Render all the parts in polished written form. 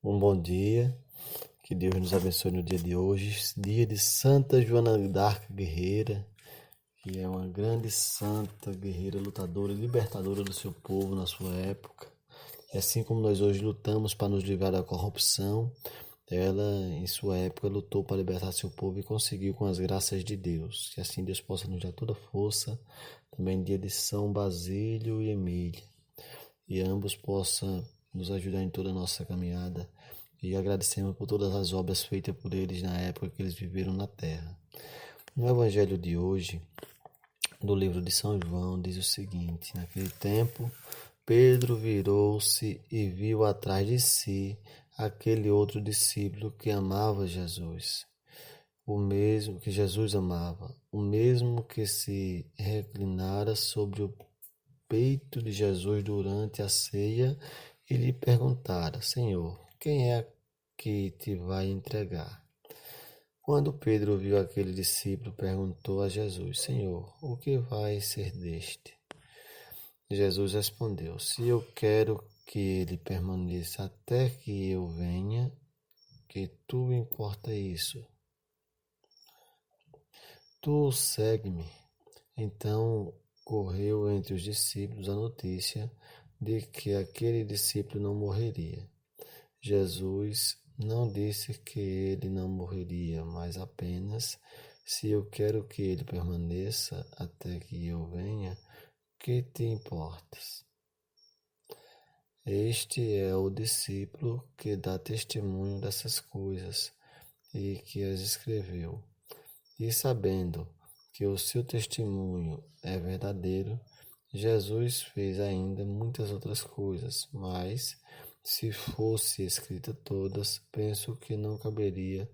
Um bom dia, que Deus nos abençoe no dia de hoje, dia de Santa Joana d'Arc Guerreira, que é uma grande santa guerreira, lutadora e libertadora do seu povo na sua época. E assim como nós hoje lutamos para nos livrar da corrupção, ela em sua época lutou para libertar seu povo e conseguiu com as graças de Deus. Que assim Deus possa nos dar toda força, também dia de São Basílio e Emília, e ambos possam nos ajudar em toda a nossa caminhada, e agradecemos por todas as obras feitas por eles na época que eles viveram na terra. No Evangelho de hoje, do livro de São João, diz o seguinte: naquele tempo, Pedro virou-se e viu atrás de si aquele outro discípulo que amava Jesus, o mesmo que Jesus amava, o mesmo que se reclinara sobre o peito de Jesus durante a ceia e lhe perguntara: Senhor, quem é que te vai entregar? Quando Pedro viu aquele discípulo, perguntou a Jesus: Senhor, o que vai ser deste? Jesus respondeu: Se eu quero que ele permaneça até que eu venha, que tu importa isso? Tu segue-me. Então correu entre os discípulos a notícia de que aquele discípulo não morreria. Jesus não disse que ele não morreria, mas apenas: se eu quero que ele permaneça até que eu venha, que te importas? Este é o discípulo que dá testemunho dessas coisas e que as escreveu. E sabendo que o seu testemunho é verdadeiro, Jesus fez ainda muitas outras coisas, mas, se fosse escrita todas, penso que não caberia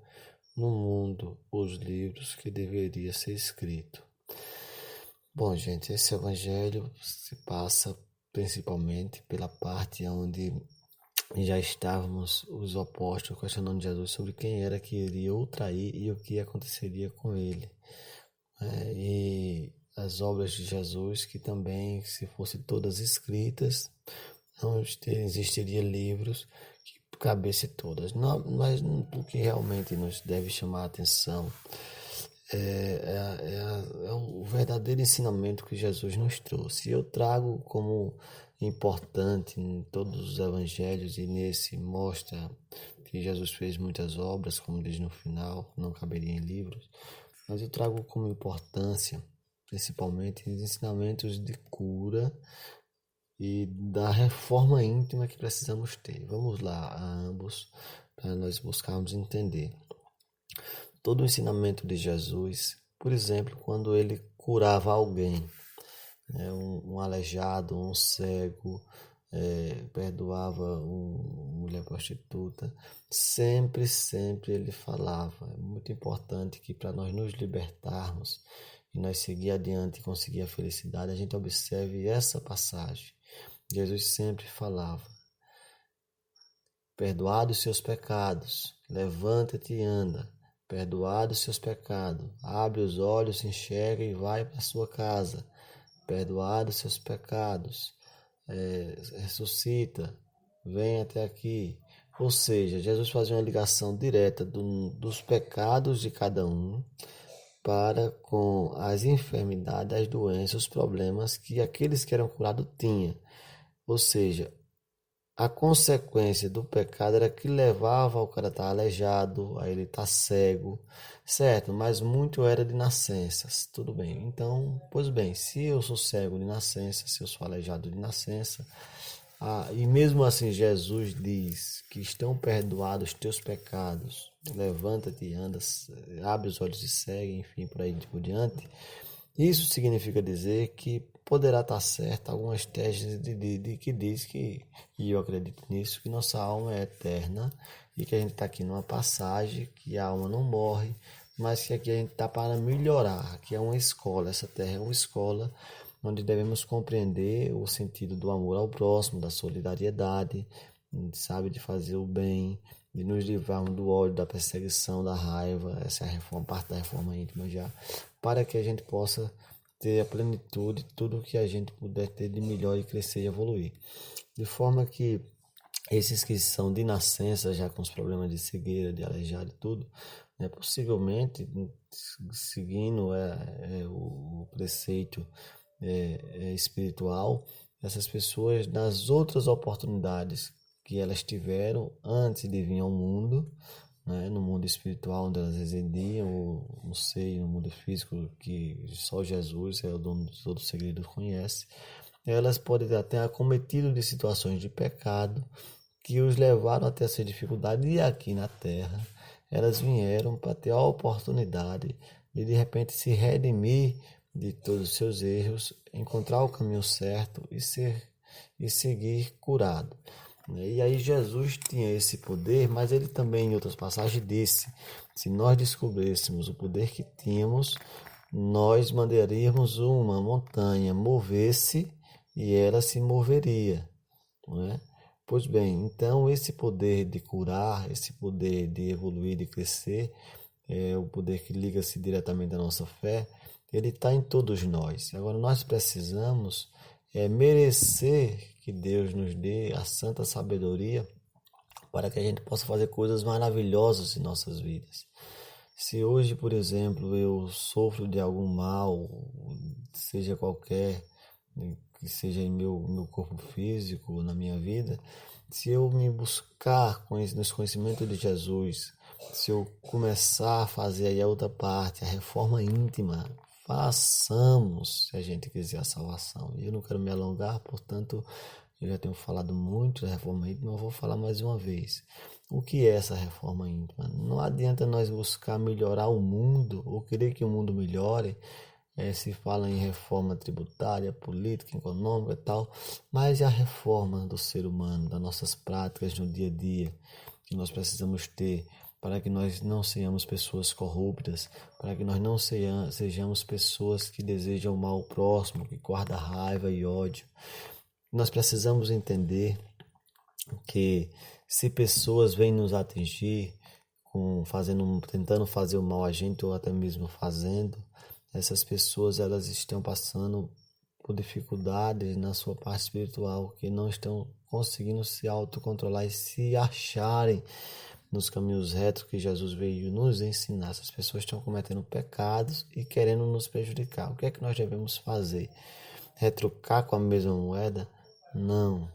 no mundo os livros que deveria ser escrito. Bom, gente, esse evangelho se passa principalmente pela parte onde já estávamos os apóstolos questionando Jesus sobre quem era que iria o trair e o que aconteceria com ele. E as obras de Jesus, que também, se fossem todas escritas, não existiria livros que cabessem todas. Não, mas o que realmente nos deve chamar a atenção é o verdadeiro ensinamento que Jesus nos trouxe. Eu trago como importante em todos os evangelhos, e nesse mostra que Jesus fez muitas obras, como diz no final, não caberia em livros, mas eu trago como importância, principalmente, os ensinamentos de cura e da reforma íntima que precisamos ter. Vamos lá a ambos, para nós buscarmos entender todo o ensinamento de Jesus. Por exemplo, quando ele curava alguém, né, um aleijado, um cego, perdoava uma mulher prostituta, sempre ele falava. É muito importante que, para nós nos libertarmos e nós seguir adiante e conseguir a felicidade, a gente observe essa passagem. Jesus sempre falava: perdoados os seus pecados, levanta-te e anda. Perdoados os seus pecados, abre os olhos, enxerga e vai para sua casa. Perdoados os seus pecados, ressuscita, vem até aqui. Ou seja, Jesus fazia uma ligação direta dos pecados de cada um para com as enfermidades, as doenças, os problemas que aqueles que eram curados tinham. Ou seja, a consequência do pecado era que levava ao cara a estar aleijado, a ele estar cego, certo? Mas muito era de nascenças, tudo bem. Então, pois bem, se eu sou cego de nascença, se eu sou aleijado de nascença, e mesmo assim Jesus diz que estão perdoados os teus pecados, levanta-te e anda, abre os olhos e segue, enfim, por aí por diante. Isso significa dizer que poderá estar certo algumas teses de que diz que, e eu acredito nisso, que nossa alma é eterna e que a gente está aqui numa passagem, que a alma não morre, mas que aqui a gente está para melhorar, que é uma escola, essa terra é uma escola onde devemos compreender o sentido do amor ao próximo, da solidariedade, sabe, de fazer o bem, de nos livrarmos do ódio, da perseguição, da raiva. Essa é a reforma, parte da reforma íntima já, para que a gente possa ter a plenitude, tudo que a gente puder ter de melhor e crescer e evoluir. De forma que esses que são de nascença já com os problemas de cegueira, de aleijado e tudo, né, possivelmente seguindo o preceito espiritual, essas pessoas nas outras oportunidades que elas tiveram antes de vir ao mundo, né, no mundo espiritual onde elas residiam, ou não sei, no mundo físico que só Jesus é o dono de todo segredo conhece, elas podem ter acometido de situações de pecado que os levaram até essa dificuldade, e aqui na Terra elas vieram para ter a oportunidade de repente se redimir de todos os seus erros, encontrar o caminho certo e seguir curado. E aí Jesus tinha esse poder, mas ele também em outras passagens disse: se nós descobríssemos o poder que tínhamos, nós mandaríamos uma montanha mover-se e ela se moveria, não é? Pois bem, então esse poder de curar, esse poder de evoluir, de crescer, é o poder que liga-se diretamente à nossa fé, ele está em todos nós. Agora nós precisamos merecer que Deus nos dê a santa sabedoria para que a gente possa fazer coisas maravilhosas em nossas vidas. Se hoje, por exemplo, eu sofro de algum mal, seja qualquer, que seja em meu corpo físico, na minha vida, se eu me buscar nos conhecimentos de Jesus, se eu começar a fazer aí a outra parte, a reforma íntima, façamos, se a gente quiser a salvação. Eu não quero me alongar, portanto, eu já tenho falado muito da reforma íntima, eu vou falar mais uma vez. O que é essa reforma íntima? Não adianta nós buscar melhorar o mundo ou querer que o mundo melhore. Se fala em reforma tributária, política, econômica e tal, mas e a reforma do ser humano, das nossas práticas no dia a dia, que nós precisamos ter para que nós não sejamos pessoas corruptas, para que nós não sejamos pessoas que desejam o mal ao próximo, que guardam raiva e ódio. Nós precisamos entender que se pessoas vêm nos atingir tentando fazer o mal a gente ou até mesmo fazendo, essas pessoas elas estão passando por dificuldades na sua parte espiritual, que não estão conseguindo se autocontrolar e se acharem nos caminhos retos que Jesus veio nos ensinar. Essas pessoas estão cometendo pecados e querendo nos prejudicar. O que é que nós devemos fazer? Retrucar com a mesma moeda? Não,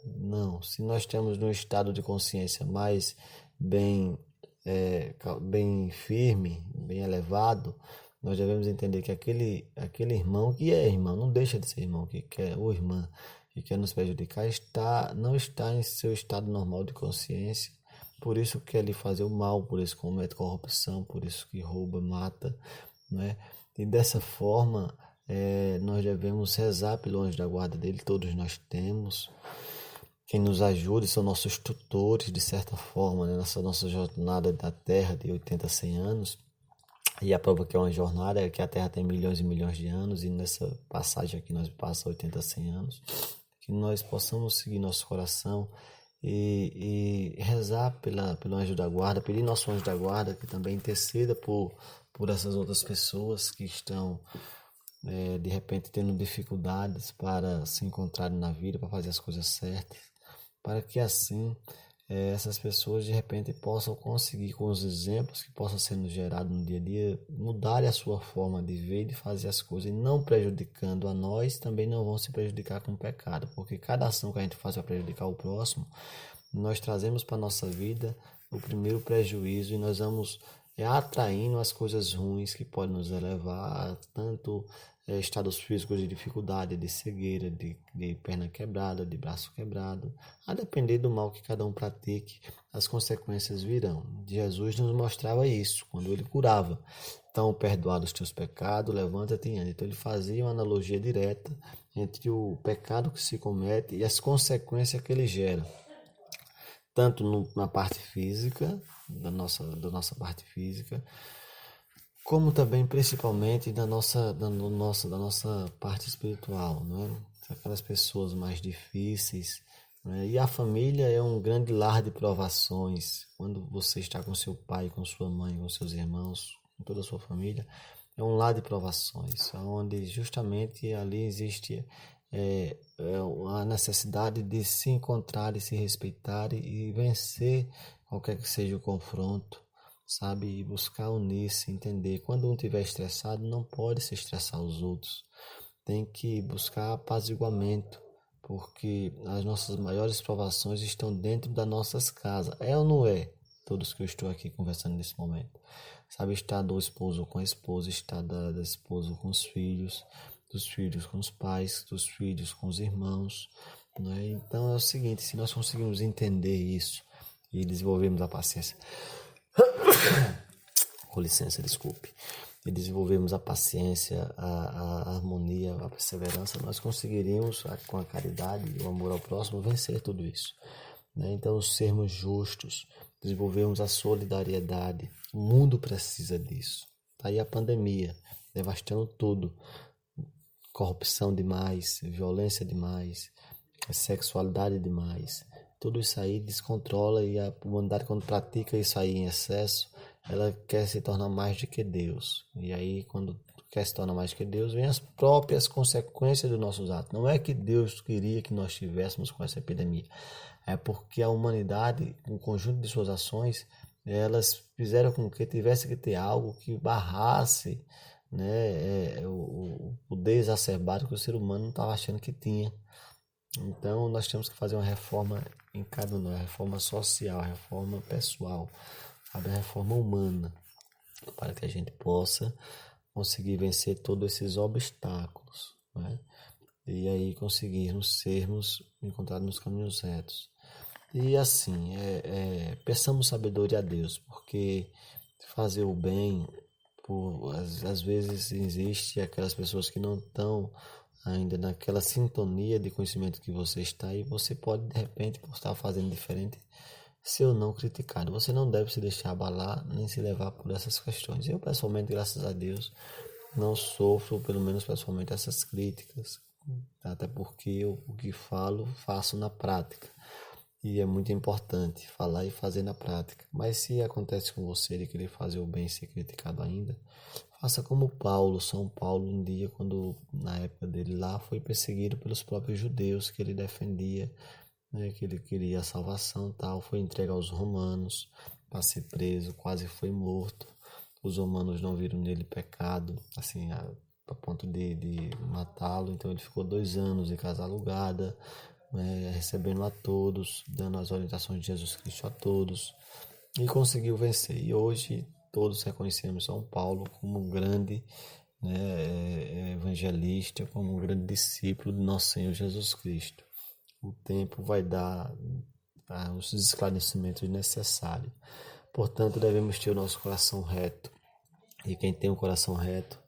não. Se nós temos um estado de consciência mais bem, bem firme, bem elevado, nós devemos entender que aquele irmão que é irmão, não deixa de ser irmão, que quer, ou irmã, que quer nos prejudicar, não está em seu estado normal de consciência, por isso quer lhe fazer o mal, por isso comete corrupção, por isso que rouba, mata, né? E dessa forma, nós devemos rezar pelo anjo da guarda dele, todos nós temos. Quem nos ajuda são nossos tutores, de certa forma, né? Nessa nossa jornada da Terra de 80 a 100 anos. E a prova que é uma jornada é que a Terra tem milhões e milhões de anos, e nessa passagem aqui nós passamos 80 a 100 anos, que nós possamos seguir nosso coração e rezar pelo anjo da guarda, pedir nosso anjo da guarda que também interceda por essas outras pessoas que estão de repente tendo dificuldades para se encontrarem na vida, para fazer as coisas certas, para que assim essas pessoas de repente possam conseguir, com os exemplos que possam sendo gerados no dia a dia, mudar a sua forma de ver e de fazer as coisas, e não prejudicando a nós, também não vão se prejudicar com o pecado, porque cada ação que a gente faz para prejudicar o próximo, nós trazemos para a nossa vida o primeiro prejuízo, e nós vamos atraindo as coisas ruins que podem nos levar a tanto estados físicos de dificuldade, de cegueira, de perna quebrada, de braço quebrado. A depender do mal que cada um pratique, as consequências virão. Jesus nos mostrava isso quando ele curava. Então, perdoados os teus pecados, levanta-te e anda. Então, ele fazia uma analogia direta entre o pecado que se comete e as consequências que ele gera, tanto na parte física, da nossa parte física, como também principalmente da nossa parte espiritual, não é? Aquelas pessoas mais difíceis, né? E a família é um grande lar de provações. Quando você está com seu pai, com sua mãe, com seus irmãos, com toda a sua família, é um lar de provações, onde justamente ali existe a necessidade de se encontrar e se respeitar e vencer qualquer que seja o confronto, sabe? E buscar unir-se, entender. Quando um estiver estressado, não pode se estressar os outros. Tem que buscar apaziguamento, porque as nossas maiores provações estão dentro das nossas casas. É ou não é? Todos que eu estou aqui conversando nesse momento. Sabe, estar do esposo com a esposa, estar da esposa com os filhos, dos filhos com os pais, dos filhos com os irmãos, né? Então é o seguinte, se nós conseguirmos entender isso e desenvolvermos a paciência, com licença, desculpe, e desenvolvermos a paciência, a harmonia, a perseverança, nós conseguiríamos, com a caridade e o amor ao próximo, vencer tudo isso, né? Então, sermos justos, desenvolvermos a solidariedade, o mundo precisa disso. Tá aí a pandemia, devastando tudo, corrupção demais, violência demais, sexualidade demais. Tudo isso aí descontrola e a humanidade, quando pratica isso aí em excesso, ela quer se tornar mais do que Deus. E aí, quando quer se tornar mais do que Deus, vem as próprias consequências dos nossos atos. Não é que Deus queria que nós estivéssemos com essa epidemia. É porque a humanidade, um conjunto de suas ações, elas fizeram com que tivesse que ter algo que barrasse, né, o poder exacerbado que o ser humano estava achando que tinha. Então nós temos que fazer uma reforma em cada um, uma reforma social, uma reforma pessoal, sabe, a reforma humana, para que a gente possa conseguir vencer todos esses obstáculos, né? E aí conseguirmos sermos encontrados nos caminhos retos. E assim, peçamos sabedoria a Deus, porque fazer o bem, às vezes existe aquelas pessoas que não estão ainda naquela sintonia de conhecimento que você está, e você pode de repente, por estar fazendo diferente, ser ou não criticado. Você não deve se deixar abalar nem se levar por essas questões. Eu pessoalmente, graças a Deus, não sofro, pelo menos pessoalmente, essas críticas, até porque eu, o que falo, faço na prática. E é muito importante falar e fazer na prática. Mas se acontece com você de querer fazer o bem e ser criticado ainda, faça como Paulo. São Paulo, um dia, quando na época dele lá, foi perseguido pelos próprios judeus que ele defendia, né, que ele queria a salvação e tal. Foi entregue aos romanos para ser preso, quase foi morto. Os romanos não viram nele pecado, assim, a ponto de matá-lo. Então ele ficou 2 anos em casa alugada, recebendo a todos, dando as orientações de Jesus Cristo a todos, e conseguiu vencer. E hoje todos reconhecemos São Paulo como um grande, né, evangelista, como um grande discípulo de nosso Senhor Jesus Cristo. O tempo vai dar os esclarecimentos necessários. Portanto, devemos ter o nosso coração reto. E quem tem um coração reto,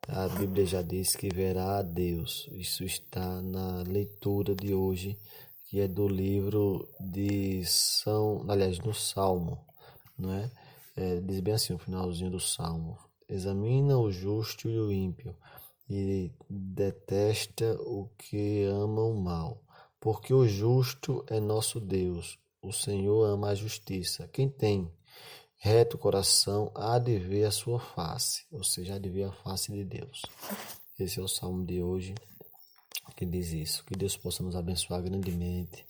a Bíblia já diz que verá a Deus. Isso está na leitura de hoje, que é do livro de no Salmo, não é? Diz bem assim, o finalzinho do Salmo: examina o justo e o ímpio, e detesta o que ama o mal, porque o justo é nosso Deus, o Senhor ama a justiça. Quem tem reto coração há de ver a sua face, ou seja, há de ver a face de Deus. Esse é o salmo de hoje que diz isso. Que Deus possa nos abençoar grandemente.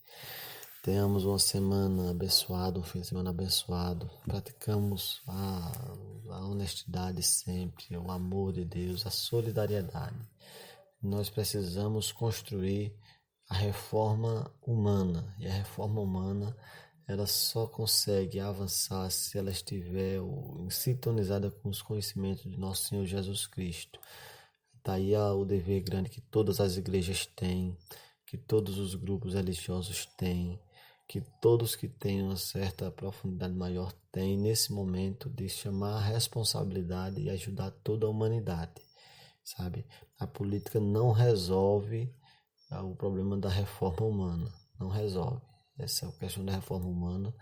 Tenhamos uma semana abençoada, um fim de semana abençoado. Praticamos a honestidade sempre, o amor de Deus, a solidariedade. Nós precisamos construir a reforma humana, e a reforma humana ela só consegue avançar se ela estiver sintonizada com os conhecimentos de nosso Senhor Jesus Cristo. Daí o dever grande que todas as igrejas têm, que todos os grupos religiosos têm, que todos que têm uma certa profundidade maior têm nesse momento de chamar a responsabilidade e ajudar toda a humanidade, sabe? A política não resolve o problema da reforma humana, não resolve. Essa questão da reforma humana,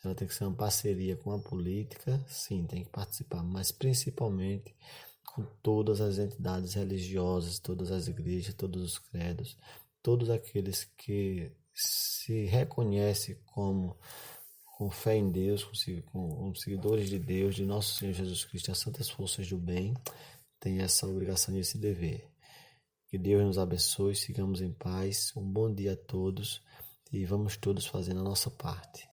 ela tem que ser uma parceria com a política, sim, tem que participar, mas principalmente com todas as entidades religiosas, todas as igrejas, todos os credos, todos aqueles que se reconhecem como com fé em Deus, com seguidores de Deus, de nosso Senhor Jesus Cristo, as santas forças do bem, têm essa obrigação e esse dever. Que Deus nos abençoe, sigamos em paz. Um bom dia a todos e vamos todos fazendo a nossa parte.